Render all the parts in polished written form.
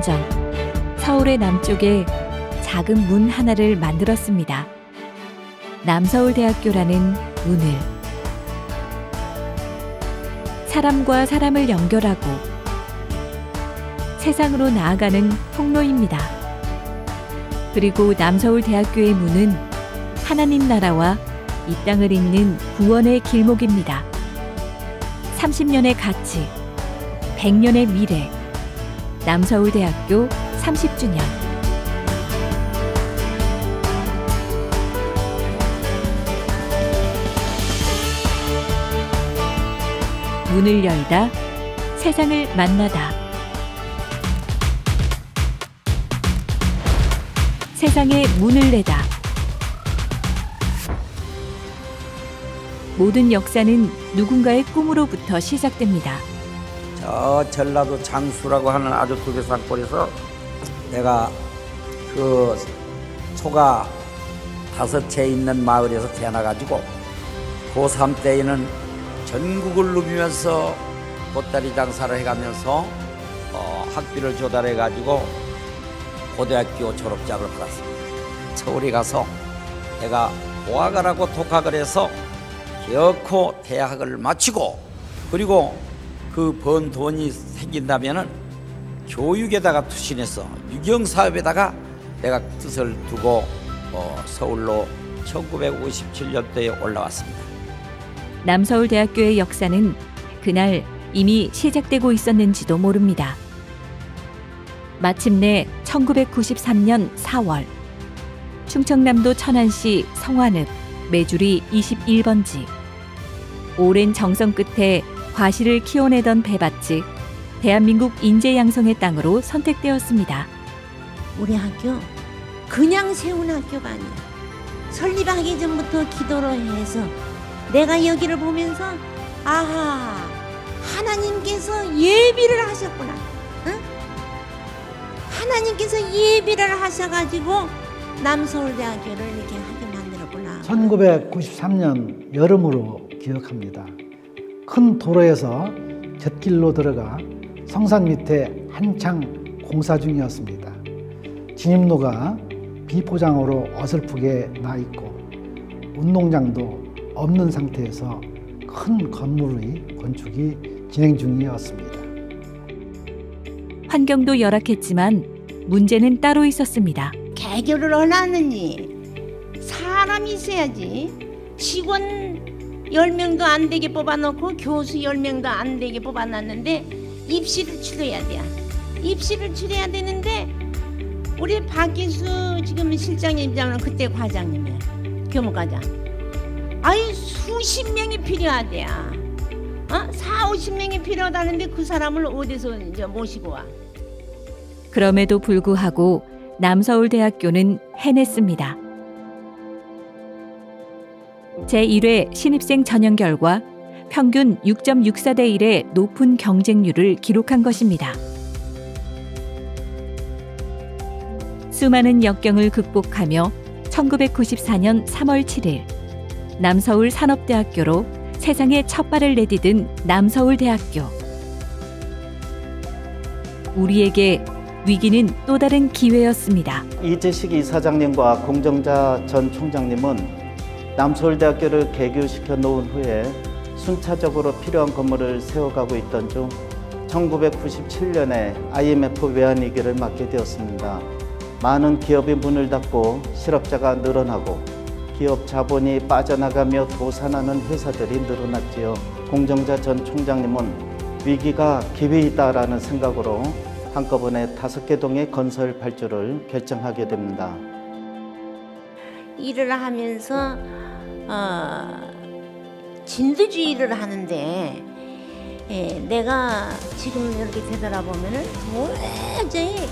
전 서울의 남쪽에 작은 문 하나를 만들었습니다. 남서울대학교라는 문을. 사람과 사람을 연결하고 세상으로 나아가는 통로입니다. 그리고 남서울대학교의 문은 하나님 나라와 이 땅을 잇는 구원의 길목입니다. 30년의 가치, 100년의 미래. 남서울대학교 30주년. 문을 열다, 세상을 만나다. 세상에 문을 내다. 모든 역사는 누군가의 꿈으로부터 시작됩니다. 저 전라도 장수라고 하는 아주 두개산골에서 내가 그 소가 5채 있는 마을에서 태어나가지고 고3 때에는 전국을 누비면서 보따리 장사를 해가면서 학비를 조달해가지고 고등학교 졸업장을 받았습니다. 서울에 가서 내가 고학을 하고 독학을 해서 결코 대학을 마치고 그리고 그 번 돈이 생긴다면은 교육에다가 투신해서 유경사업에다가 내가 뜻을 두고 서울로 1957년도에 올라왔습니다. 남서울대학교의 역사는 그날 이미 시작되고 있었는지도 모릅니다. 마침내 1993년 4월 충청남도 천안시 성완읍 매주리 21번지. 오랜 정성 끝에 과실을 키워내던 배밭이 대한민국 인재양성의 땅으로 선택되었습니다. 우리 학교 그냥 세운 학교가 아니야. 설립하기 전부터 기도를 해서 내가 여기를 보면서 아하, 하나님께서 예비를 하셨구나. 응? 하나님께서 예비를 하셔가지고 남서울대학교를 이렇게 하게 만들었구나. 1993년 여름으로 기억합니다. 큰 도로에서 곁길로 들어가 성산 밑에 한창 공사 중이었습니다. 진입로가 비포장으로 어설프게 나 있고 운동장도 없는 상태에서 큰 건물의 건축이 진행 중이었습니다. 환경도 열악했지만 문제는 따로 있었습니다. 개교를 하느니 사람이 있어야지. 직원 10명도 안 되게 뽑아놓고 교수 10명도 안 되게 뽑아놨는데 입시를 치러야 돼. 입시를 치러야 되는데 우리 박기수 지금 실장님이잖아. 그때 과장님이야. 교무과장. 아유 수십 명이 필요하대요. 4, 50명이 필요하다는데 그 사람을 어디서 이제 모시고 와. 그럼에도 불구하고 남서울대학교는 해냈습니다. 제1회 신입생 전형 결과 평균 6.64대 1의 높은 경쟁률을 기록한 것입니다. 수많은 역경을 극복하며 1994년 3월 7일 남서울 산업대학교로 세상에 첫 발을 내디딘 남서울대학교. 우리에게 위기는 또 다른 기회였습니다. 이재식 이사장님과 공정자 전 총장님은 남서울대학교를 개교시켜 놓은 후에 순차적으로 필요한 건물을 세워가고 있던 중 1997년에 IMF 외환위기를 맞게 되었습니다. 많은 기업이 문을 닫고 실업자가 늘어나고 기업 자본이 빠져나가며 도산하는 회사들이 늘어났지요. 공정자 전 총장님은 위기가 기회이다라는 생각으로 한꺼번에 5개 동의 건설 발주를 결정하게 됩니다. 일을 하면서 진두지휘를 하는데 내가 지금 이렇게 되돌아보면은 도저히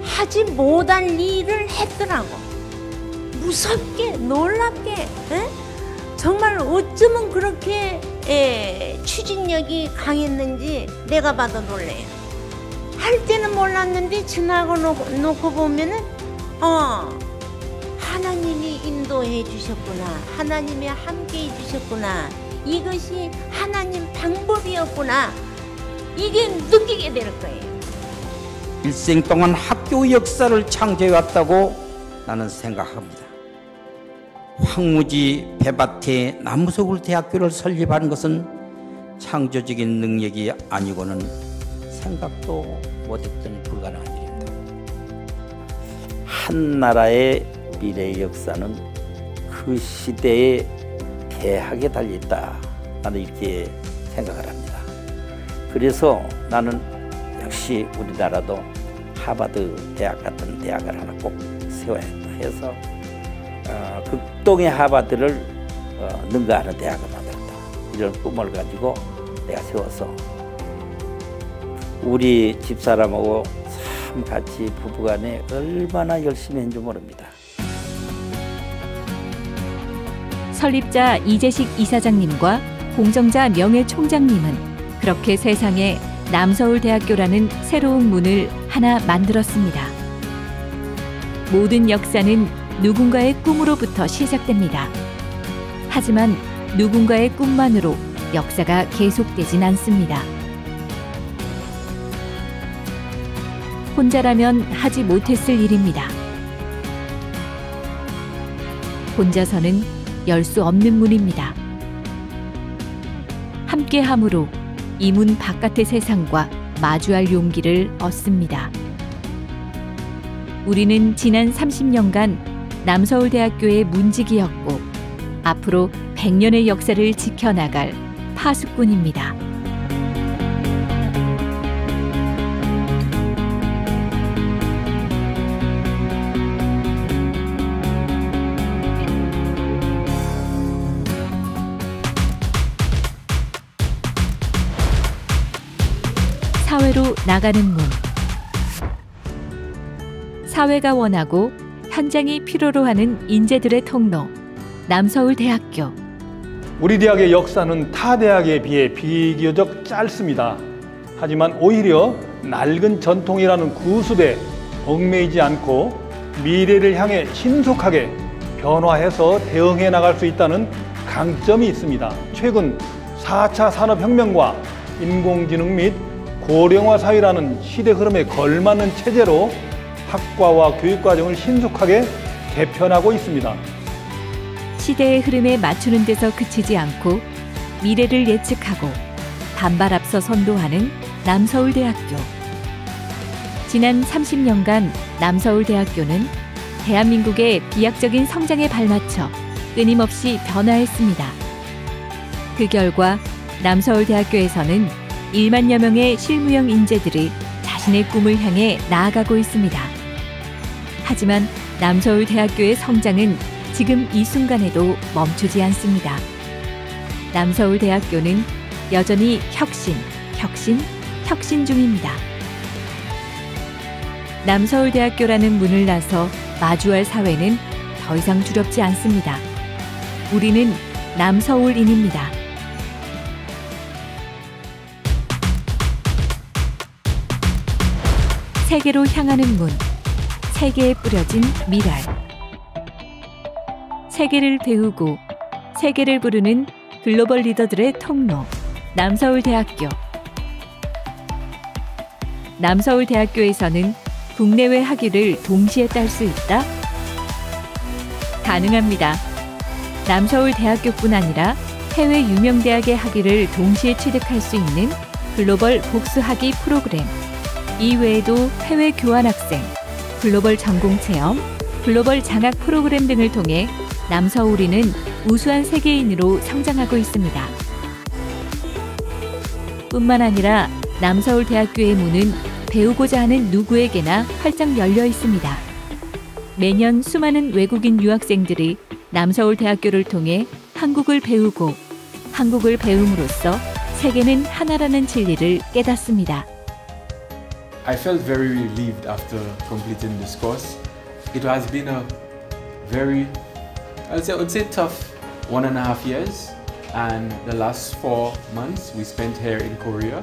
하지 못할 일을 했더라고. 무섭게 놀랍게 정말 어쩌면 그렇게 추진력이 강했는지 내가 봐도 놀래요. 할 때는 몰랐는데 지나고 놓고 보면은 하나님이 인도해 주셨구나. 하나님이 함께 해 주셨구나. 이것이 하나님 방법이었구나. 이게 느끼게 될 거예요. 일생 동안 학교 역사를 창조해왔다고 나는 생각합니다. 황무지 폐밭에 남서울 대학교를 설립하는 것은 창조적인 능력이 아니고는 생각도 못했던 불가능한 일입니다. 한 나라의 미래의 역사는 그 시대의 대학에 달려있다. 나는 이렇게 생각을 합니다. 그래서 나는 역시 우리나라도 하버드 대학 같은 대학을 하나 꼭 세워야 한다 해서 극동의 하버드를 능가하는 대학을 만들었다. 이런 꿈을 가지고 내가 세워서 우리 집사람하고 참 같이 부부간에 얼마나 열심히 했는지 모릅니다. 설립자 이재식 이사장님과 공정자 명예총장님은 그렇게 세상에 남서울대학교라는 새로운 문을 하나 만들었습니다. 모든 역사는 누군가의 꿈으로부터 시작됩니다. 하지만 누군가의 꿈만으로 역사가 계속되진 않습니다. 혼자라면 하지 못했을 일입니다. 혼자서는 열 수 없는 문입니다. 함께함으로 이 문 바깥의 세상과 마주할 용기를 얻습니다. 우리는 지난 30년간 남서울대학교의 문직이었고 앞으로 100년의 역사를 지켜나갈 파수꾼입니다. 사회로 나가는 문. 사회가 원하고 현장이 필요로 하는 인재들의 통로, 남서울대학교. 우리 대학의 역사는 타 대학에 비해 비교적 짧습니다. 하지만 오히려 낡은 전통이라는 구습에 얽매이지 않고 미래를 향해 신속하게 변화해서 대응해 나갈 수 있다는 강점이 있습니다. 최근 4차 산업혁명과 인공지능 및 고령화 사회라는 시대 흐름에 걸맞는 체제로 학과와 교육과정을 신속하게 개편하고 있습니다. 시대의 흐름에 맞추는 데서 그치지 않고 미래를 예측하고 단발 앞서 선도하는 남서울대학교. 지난 30년간 남서울대학교는 대한민국의 비약적인 성장에 발맞춰 끊임없이 변화했습니다. 그 결과 남서울대학교에서는 1만여 명의 실무형 인재들이 자신의 꿈을 향해 나아가고 있습니다. 하지만 남서울대학교의 성장은 지금 이 순간에도 멈추지 않습니다. 남서울대학교는 여전히 혁신 중입니다. 남서울대학교라는 문을 나서 마주할 사회는 더 이상 두렵지 않습니다. 우리는 남서울인입니다. 세계로 향하는 문, 세계에 뿌려진 미랄. 세계를 배우고 세계를 부르는 글로벌 리더들의 통로, 남서울대학교. 남서울대학교에서는 국내외 학위를 동시에 딸 수 있다? 가능합니다. 남서울대학교뿐 아니라 해외 유명 대학의 학위를 동시에 취득할 수 있는 글로벌 복수 학위 프로그램. 이외에도 해외 교환학생, 글로벌 전공체험, 글로벌 장학 프로그램 등을 통해 남서울이는 우수한 세계인으로 성장하고 있습니다. 뿐만 아니라 남서울대학교의 문은 배우고자 하는 누구에게나 활짝 열려 있습니다. 매년 수많은 외국인 유학생들이 남서울대학교를 통해 한국을 배우고 한국을 배움으로써 세계는 하나라는 진리를 깨닫습니다. I felt very relieved after completing this course. It has been a very, I would say tough 1.5 years, and the last 4 months we spent here in Korea,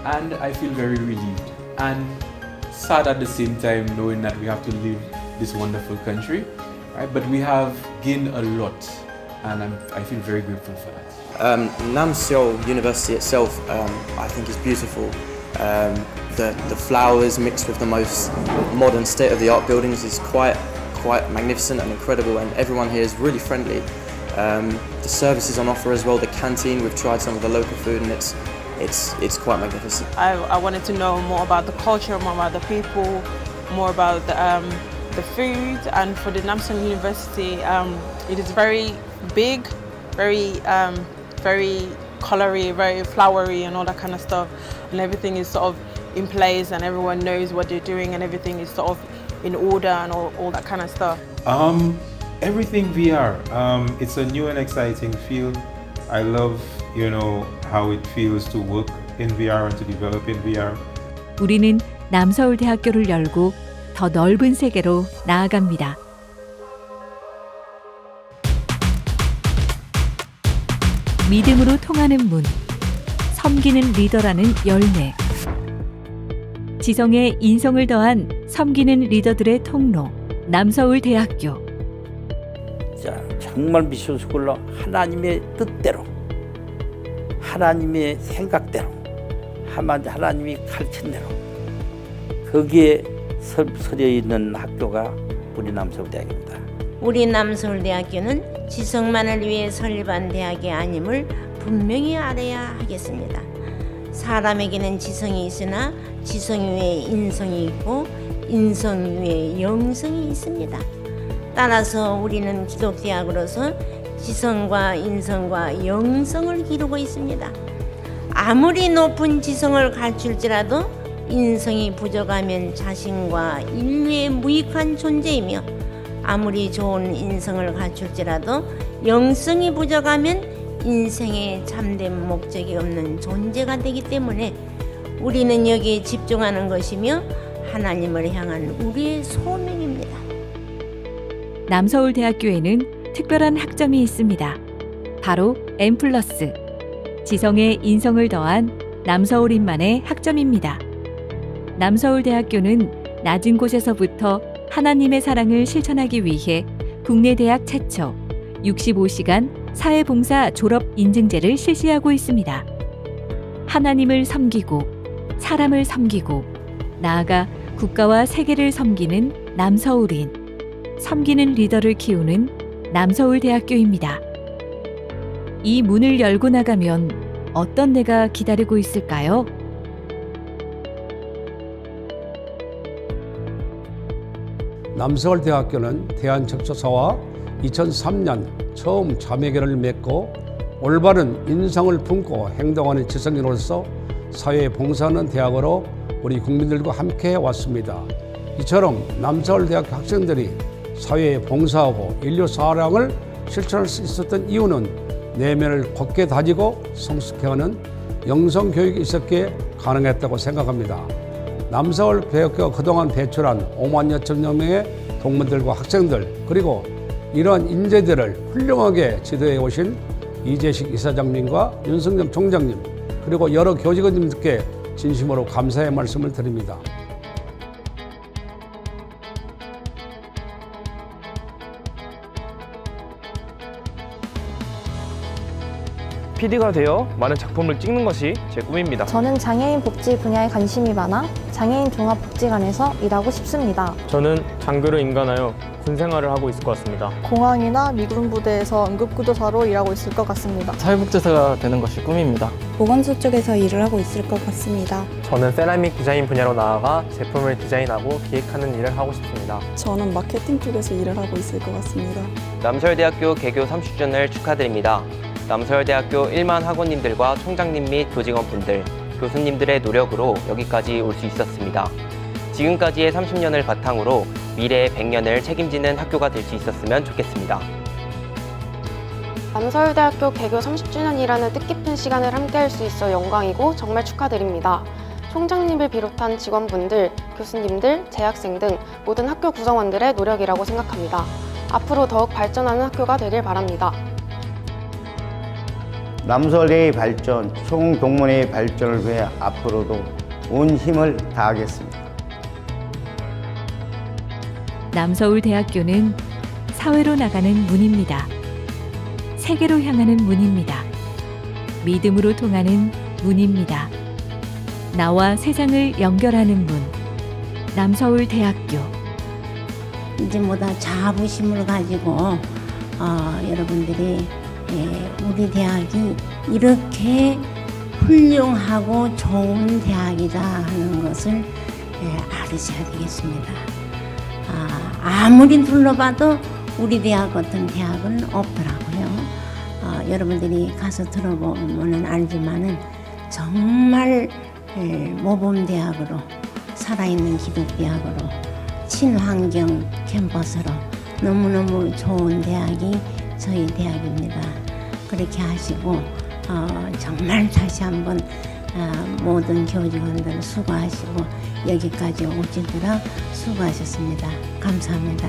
and I feel very relieved and sad at the same time knowing that we have to leave this wonderful country, right? But we have gained a lot, and I feel very grateful for that. Nam Seoul University itself, I think is beautiful. The flowers mixed with the most modern state-of-the-art buildings is quite magnificent and incredible, and everyone here is really friendly. The services on offer as well, the canteen, we've tried some of the local food and it's quite magnificent. I wanted to know more about the culture, more about the people, more about the food, and for the Namsan University, it is very big, very colory, very flowery and all that kind of stuff, and everything is sort of in place and everyone knows what they're doing and everything is sort of in order and all that kind of stuff. Everything VR. It's a new and exciting field. I love, how it feels to work in VR and to develop in VR. 우리는 남서울대학교를 열고 더 넓은 세계로 나아갑니다. 믿음으로 통하는 문, 섬기는 리더라는 열매. 지성에 인성을 더한 섬기는 리더들의 통로, 남서울대학교. 자, 정말 미션스쿨로 하나님의 뜻대로, 하나님의 생각대로, 하나님이 가르친 대로 거기에 서려 있는 학교가 우리 남서울대학교입니다. 우리 남서울대학교는 지성만을 위해 설립한 대학이 아님을 분명히 알아야 하겠습니다. 사람에게는 지성이 있으나 지성 위에 인성이 있고 인성 위에 영성이 있습니다. 따라서 우리는 기독대학으로서 지성과 인성과 영성을 기르고 있습니다. 아무리 높은 지성을 갖출지라도 인성이 부족하면 자신과 인류에 무익한 존재이며 아무리 좋은 인성을 갖출지라도 영성이 부족하면 인생에 참된 목적이 없는 존재가 되기 때문에 우리는 여기에 집중하는 것이며 하나님을 향한 우리의 소명입니다. 남서울대학교에는 특별한 학점이 있습니다. 바로 M+, 지성에 인성을 더한 남서울인만의 학점입니다. 남서울대학교는 낮은 곳에서부터 하나님의 사랑을 실천하기 위해 국내 대학 최초 65시간 사회봉사 졸업 인증제를 실시하고 있습니다. 하나님을 섬기고 사람을 섬기고 나아가 국가와 세계를 섬기는 남서울인, 섬기는 리더를 키우는 남서울대학교입니다. 이 문을 열고 나가면 어떤 데가 기다리고 있을까요? 남서울대학교는 대한척조사와 2003년 처음 자매결을 맺고 올바른 인성을 품고 행동하는 지성인으로서 사회에 봉사하는 대학으로 우리 국민들과 함께 왔습니다. 이처럼 남서울대학교 학생들이 사회에 봉사하고 인류 사랑을 실천할 수 있었던 이유는 내면을 굳게 다지고 성숙해가는 영성교육이 있었기에 가능했다고 생각합니다. 남서울대학교가 그동안 배출한 50,000여 명의 동문들과 학생들, 그리고 이러한 인재들을 훌륭하게 지도해 오신 이재식 이사장님과 윤성점 총장님, 그리고 여러 교직원님들께 진심으로 감사의 말씀을 드립니다. PD가 되어 많은 작품을 찍는 것이 제 꿈입니다. 저는 장애인 복지 분야에 관심이 많아 장애인 종합복지관에서 일하고 싶습니다. 저는 장교로 인간하여 군 생활을 하고 있을 것 같습니다. 공항이나 미군 부대에서 응급구조사로 일하고 있을 것 같습니다. 사회복지사가 되는 것이 꿈입니다. 보건소 쪽에서 일을 하고 있을 것 같습니다. 저는 세라믹 디자인 분야로 나아가 제품을 디자인하고 기획하는 일을 하고 싶습니다. 저는 마케팅 쪽에서 일을 하고 있을 것 같습니다. 남서울대학교 개교 30주년을 축하드립니다. 남서울대학교 1만 학원님들과 총장님 및 교직원분들, 교수님들의 노력으로 여기까지 올 수 있었습니다. 지금까지의 30년을 바탕으로 미래의 100년을 책임지는 학교가 될 수 있었으면 좋겠습니다. 남서울대학교 개교 30주년이라는 뜻깊은 시간을 함께할 수 있어 영광이고 정말 축하드립니다. 총장님을 비롯한 직원분들, 교수님들, 재학생 등 모든 학교 구성원들의 노력이라고 생각합니다. 앞으로 더욱 발전하는 학교가 되길 바랍니다. 남서울대의 발전, 총동문회의 발전을 위해 앞으로도 온 힘을 다하겠습니다. 남서울대학교는 사회로 나가는 문입니다. 세계로 향하는 문입니다. 믿음으로 통하는 문입니다. 나와 세상을 연결하는 문. 남서울대학교. 이제 뭐다 자부심을 가지고 여러분들이 우리 대학이 이렇게 훌륭하고 좋은 대학이다 하는 것을 알으셔야 되겠습니다. 아무리 둘러봐도 우리 대학 같은 대학은 없더라고요. 여러분들이 가서 들어보면 알지만은 정말 모범대학으로 살아있는 기독대학으로 친환경 캠퍼스로 너무너무 좋은 대학이 저희 대학입니다. 그렇게 하시고 정말 다시 한번 모든 교직원들 수고하시고 여기까지 오시느라 수고하셨습니다. 감사합니다.